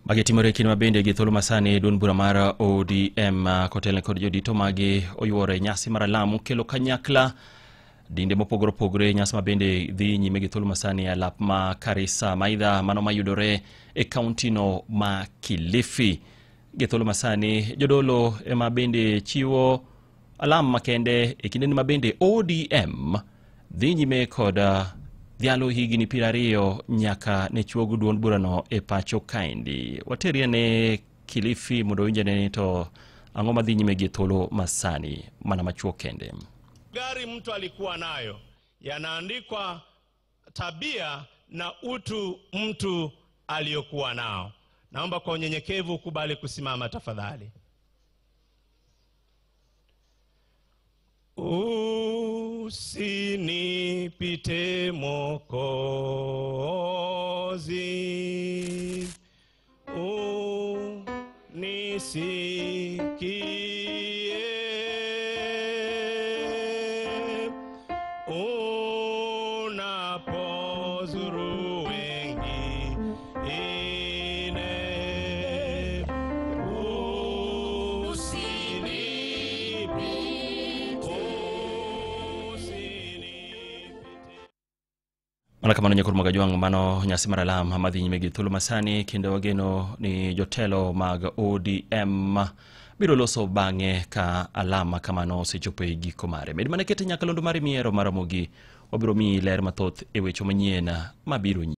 Magetimore kini mabende gi thuolo masani duond bura mar ODM kotelne kod jodito magi oyuore nyasi mar Lamu kelo kanyakla dinde mopogore opogore. Nyasi mabende dhi nyime gi thuolo masani e lap ma Karisa maidha mano mayudore e kaunti no ma Kilifi. Gi thuolo masani jodolo ema bende chiwo alam makende e kinde mabende ODM dhi nyime kod Dialo higini 20 nyaka ne chuogu duond burano e pacho kaendi. Wateria ne Kilifi mondo winjane to ang'o madhi nyime gi thuolo masani mana machuo kende. Gari mtu alikuwa nayo yanaandikwa tabia na utu mtu aliyokuwa nao. Naomba kwa unyenyekevu kubali kusimama tafadhali. Usinipite Mwokozi, unisikie, unapozuru wengine, Mana kamano nyakor magajwang' mano nyasi mar Lamu madhi nyime gi thuolo masani kendo wageno ni jotelo mag ODM biro loso bang'e ka alama kamano osechopo e giko mare. Med mana kete nyakalondo mari miero maramogi wabiro mi ler mathoth e wecho manyien mabiro.